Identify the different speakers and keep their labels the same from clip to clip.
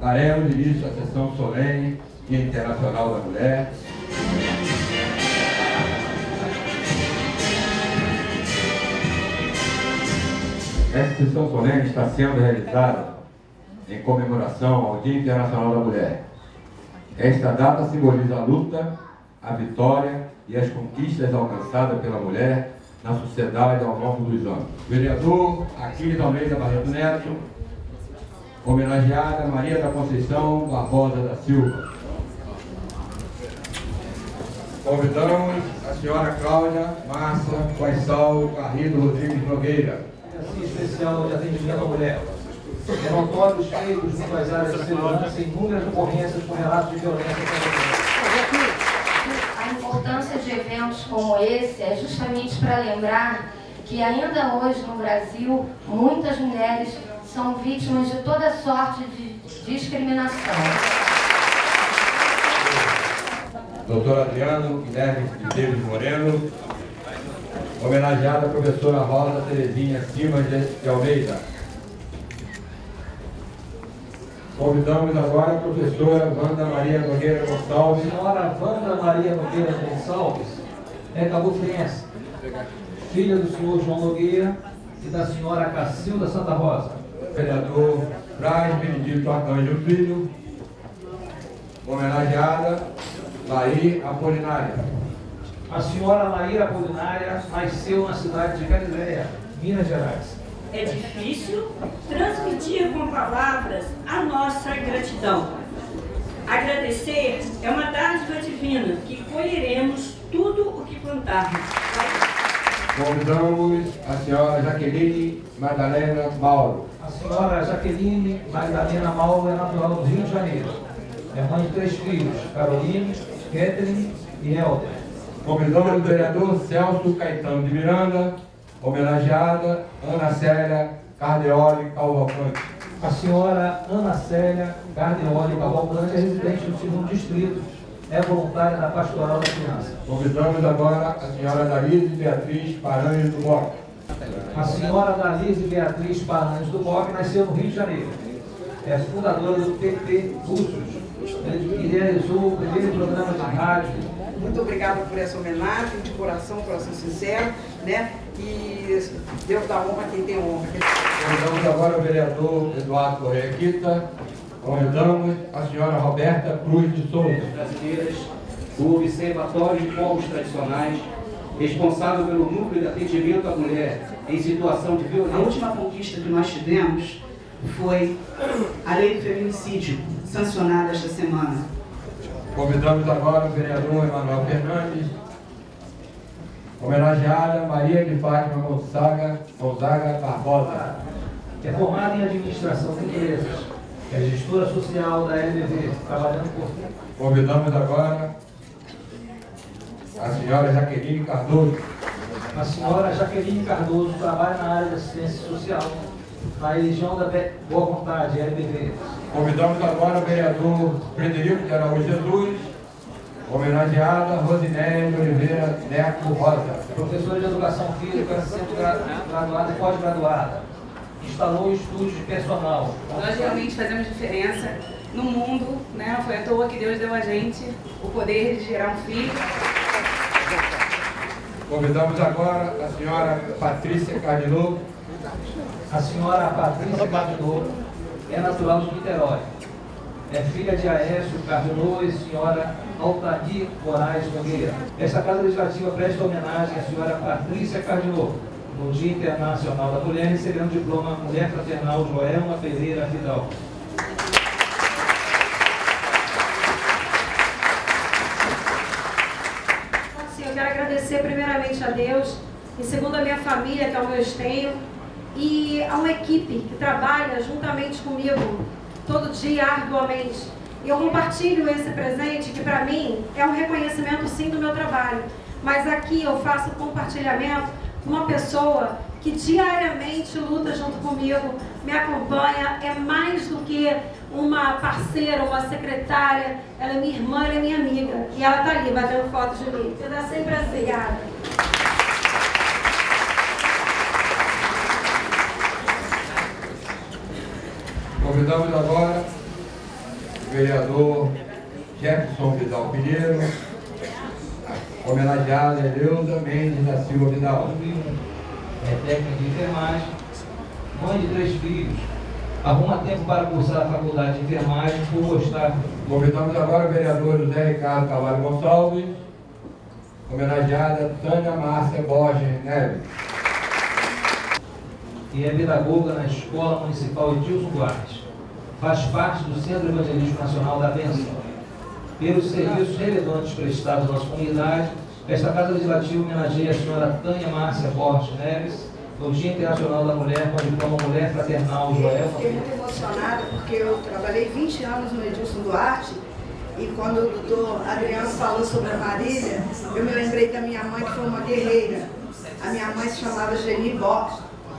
Speaker 1: Daremos início à sessão solene Dia Internacional da Mulher. Esta sessão solene está sendo realizada em comemoração ao Dia Internacional da Mulher. Esta data simboliza a luta, a vitória e as conquistas alcançadas pela mulher na sociedade ao longo dos anos. Vereador Aquiles Almeida Barreto Neto, homenageada Maria da Conceição Barbosa da Silva. Convidamos a senhora Cláudia Márcia Faisal Garrido Rodrigues Nogueira.
Speaker 2: Especial de atendimento à mulher. É notório os feitos junto às áreas de segurança e inúmeras ocorrências com relatos de violência contra a mulher.
Speaker 3: A importância de eventos como esse é justamente para lembrar que ainda hoje no Brasil muitas mulheres são vítimas de toda sorte de discriminação.
Speaker 1: Doutor Adriano Guilherme Medeiros Moreno, homenageada a professora Rosa Terezinha Simas de Almeida. Convidamos agora a professora Wanda Maria Nogueira Gonçalves.
Speaker 2: A senhora Wanda Maria Nogueira Gonçalves é cabuflense, filha do senhor João Nogueira e da senhora Cacilda Santa Rosa.
Speaker 1: Vereador Braz Benedito Arcanjo Filho, homenageada Laí Apolinária.
Speaker 2: A senhora Laíra Apolinária nasceu na cidade de Galileia, Minas Gerais.
Speaker 4: É difícil transmitir com palavras a nossa gratidão. Agradecer é uma dádiva divina que colheremos tudo o que plantarmos.
Speaker 1: Convidamos a senhora Jaqueline Madalena Mauro.
Speaker 2: A senhora Jaqueline Magdalena Mauro é natural do Rio de Janeiro. É mãe de 3 filhos, Caroline, Catherine e Helder.
Speaker 1: Convidamos o vereador Celso Caetano de Miranda, homenageada Ana Célia Cardeoli Cavalcante.
Speaker 2: A senhora Ana Célia Cardeoli Cavalcante é residente do 2º Distrito, é voluntária da Pastoral da Criança.
Speaker 1: Convidamos agora a senhora Dalise Beatriz Paranhos do Boca.
Speaker 2: A senhora Dalise Beatriz Paranhos do Boca nasceu no Rio de Janeiro. É fundadora do PP Cursos, que realizou o primeiro programa de rádio.
Speaker 5: Muito obrigada por essa homenagem, de coração sincero, né? E Deus dá honra a quem tem honra.
Speaker 1: Convidamos agora o vereador Eduardo Correia Quita. Convidamos a senhora Roberta Cruz de Souza.
Speaker 6: Brasileiras, do Observatório de Povos Tradicionais, responsável pelo núcleo de atendimento à mulher em situação de violência.
Speaker 7: A última conquista que nós tivemos foi a lei do feminicídio, sancionada esta semana.
Speaker 1: Convidamos agora o vereador Emanuel Fernandes, homenageada Maria de Fátima Gonzaga Barbosa.
Speaker 2: É formada em administração de empresas. É gestora social da LBV, trabalhando por...
Speaker 1: Convidamos agora a senhora Jaqueline Cardoso.
Speaker 2: A senhora Jaqueline Cardoso trabalha na área de assistência social, na Legião da Boa Vontade, LBV.
Speaker 1: Convidamos agora o vereador Frederico de Araújo Jesus, homenageada Rosinéia de Oliveira Neto Rosa.
Speaker 2: Professora de Educação Física, sendo graduada e pós-graduada. Instalou estúdios de personal.
Speaker 8: Nós realmente fazemos diferença no mundo, né? Não foi à toa que Deus deu a gente o poder de gerar um filho.
Speaker 1: Convidamos agora a senhora Patrícia Cardinô.
Speaker 2: A senhora Patrícia Cardinô é natural de Niterói. É filha de Aécio Cardinô e senhora Altair Moraes Nogueira. Esta Casa Legislativa presta homenagem à senhora Patrícia Cardinô, no Dia Internacional da Mulher, recebendo o diploma Mulher Fraternal Joelma Pereira Fidalgo.
Speaker 4: Eu quero agradecer primeiramente a Deus, em segundo a minha família, que é o meu esteio, e a uma equipe que trabalha juntamente comigo todo dia, arduamente. E eu compartilho esse presente, que para mim é um reconhecimento sim do meu trabalho, mas aqui eu faço compartilhamento com uma pessoa que diariamente luta junto comigo, me acompanha, é mais do que uma parceira, uma secretária, ela é minha irmã, ela é minha amiga, e ela está ali batendo foto de mim. Eu dou sempre assim, obrigada.
Speaker 1: Convidamos agora vereador Jefferson Vidal Pinheiro, homenageada Eleusa Mendes da Silva Vidal.
Speaker 2: É técnica de enfermagem, mãe de 3 filhos, arruma tempo para cursar a faculdade de enfermagem por gostar.
Speaker 1: Convidamos agora o vereador José Ricardo Cavalho Gonçalves, homenageada Tânia Márcia Borges Neves.
Speaker 2: E é pedagoga na Escola Municipal Edilson Duarte. Faz parte do Centro Evangelístico Nacional da Bênção. Pelos serviços relevantes prestados à nossa comunidade, esta Casa Legislativa homenageia a senhora Tânia Márcia Borges Neves, no Dia Internacional da Mulher, com o diploma Mulher Fraternal Joelma.
Speaker 5: Fiquei muito emocionada porque eu trabalhei 20 anos no Edilson Duarte e quando o doutor Adriano falou sobre a Marília, eu me lembrei da minha mãe, que foi uma guerreira. A minha mãe se chamava Geni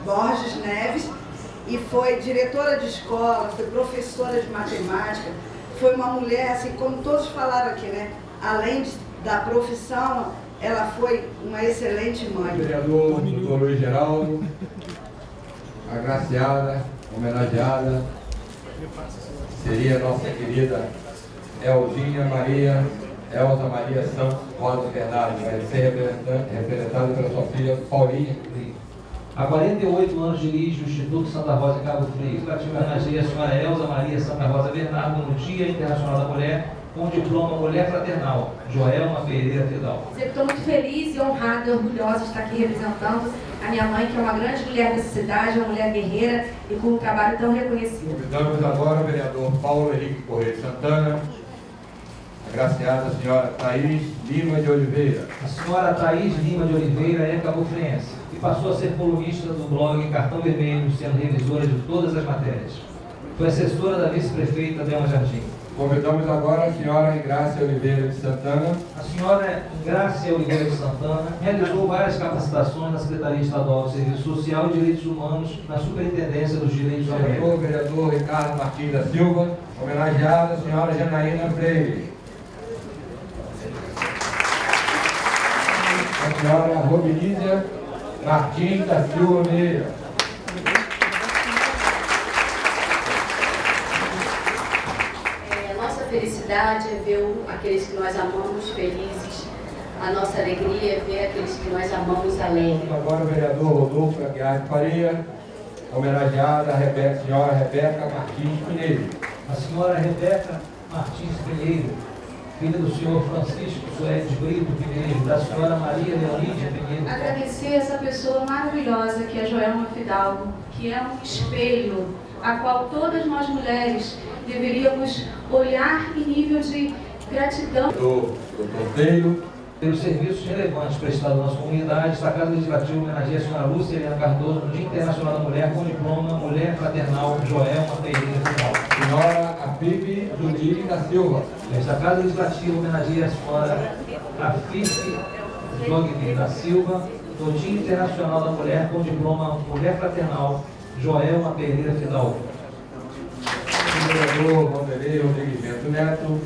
Speaker 5: Borges Neves e foi diretora de escola, foi professora de matemática, foi uma mulher, assim como todos falaram aqui, né? Além da profissão, ela foi uma excelente mãe.
Speaker 1: Vereador Dr. Luiz Geraldo, agraciada, homenageada, seria a nossa querida Elza Maria Santos Rosa Bernardo, vai ser representada pela sua filha Paulinha.
Speaker 2: Há 48 anos dirige o Instituto Santa Rosa em Cabo Frio. Homenageia a senhora Elza Maria Santa Rosa Bernardo no Dia Internacional da Mulher, com o diploma Mulher Fraternal, Joelma Pereira Vidal.
Speaker 3: Estou muito feliz e honrada e orgulhosa de estar aqui representando a minha mãe, que é uma grande mulher dessa cidade, uma mulher guerreira e com um trabalho tão reconhecido.
Speaker 1: Convidamos agora o vereador Paulo Henrique Correia de Santana, agraciada a senhora Thaís Lima de Oliveira.
Speaker 2: A senhora Thaís Lima de Oliveira é cabofriense e passou a ser colunista do blog Cartão Vermelho, sendo revisora de todas as matérias. Foi assessora da vice-prefeita Delma Jardim.
Speaker 1: Convidamos agora a senhora Ingrácia Oliveira de Santana.
Speaker 2: A senhora Ingrácia Oliveira de Santana realizou várias capacitações na Secretaria Estadual de Serviço Social e Direitos Humanos, na Superintendência dos Direitos Humanos.
Speaker 1: O vereador Ricardo Martins da Silva, homenageada a senhora Janaína Freire. A senhora Robilícia Martins da Silva Meira.
Speaker 9: Felicidade é ver aqueles que nós amamos felizes, a nossa alegria é ver aqueles que nós amamos alegres.
Speaker 1: Agora o vereador Rodolfo Aguiar de Faria, homenageada a senhora Rebeca Martins Pinheiro.
Speaker 2: A senhora Rebeca Martins Pinheiro, filha do senhor Francisco Suedes Brito Pinheiro, da senhora Maria Leonídia Pinheiro.
Speaker 10: Agradecer essa pessoa maravilhosa que é a Joelma Fidalgo, que é um espelho a qual todas nós mulheres deveríamos olhar em nível de gratidão.
Speaker 1: Doutor Teiro.
Speaker 2: Pelos serviços relevantes prestados à nossa comunidade, esta Casa Legislativa homenageia a senhora Lúcia Helena Cardoso no Dia Internacional da Mulher, com o diploma Mulher Fraternal Joelma Pereira Vidal.
Speaker 1: Senhora Afife Judite da Silva.
Speaker 2: Esta Casa Legislativa homenageia a senhora Afife Judite da Silva no Dia Internacional da Mulher, com o diploma Mulher Fraternal Joelma Pereira Vidal.
Speaker 1: Vereador Vanderlei Rodrigues Bento Neto,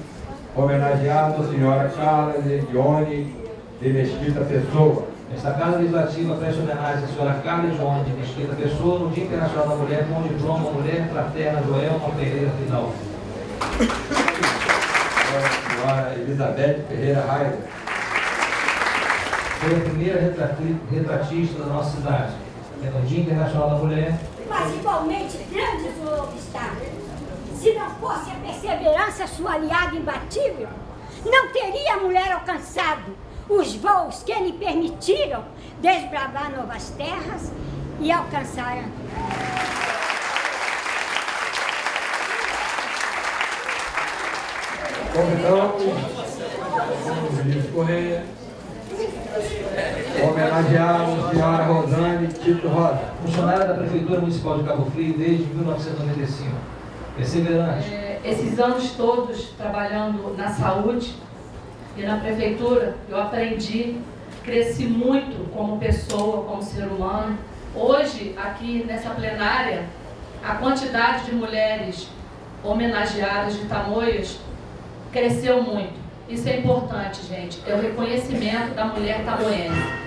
Speaker 1: homenageado a senhora Carla Legione de Mesquita Pessoa.
Speaker 2: Esta Casa Legislativa presta homenagem à senhora Carla Legione de Mesquita Pessoa no Dia Internacional da Mulher, com o diploma Mulher Fraterna Joelma Pereira Vidal.
Speaker 1: A senhora Elizabeth Ferreira Raiva.
Speaker 2: Foi a primeira retratista da nossa cidade. É no Dia Internacional da Mulher.
Speaker 11: Mas igualmente grandes os obstáculos. Se não fosse a perseverança, sua aliada imbatível, não teria a mulher alcançado os voos que lhe permitiram desbravar novas terras e alcançar a
Speaker 1: Convidamos o Luiz Correia, homenageado a senhora Rosane Tito Rosa.
Speaker 2: Funcionária da Prefeitura Municipal de Cabo Frio desde 1995. Perseverante.
Speaker 10: Esses anos todos trabalhando na saúde e na prefeitura, eu aprendi, cresci muito como pessoa, como ser humano. Hoje, aqui nessa plenária, a quantidade de mulheres homenageadas de Tamoios cresceu muito. Isso é importante, gente. É o reconhecimento da mulher tamoiense.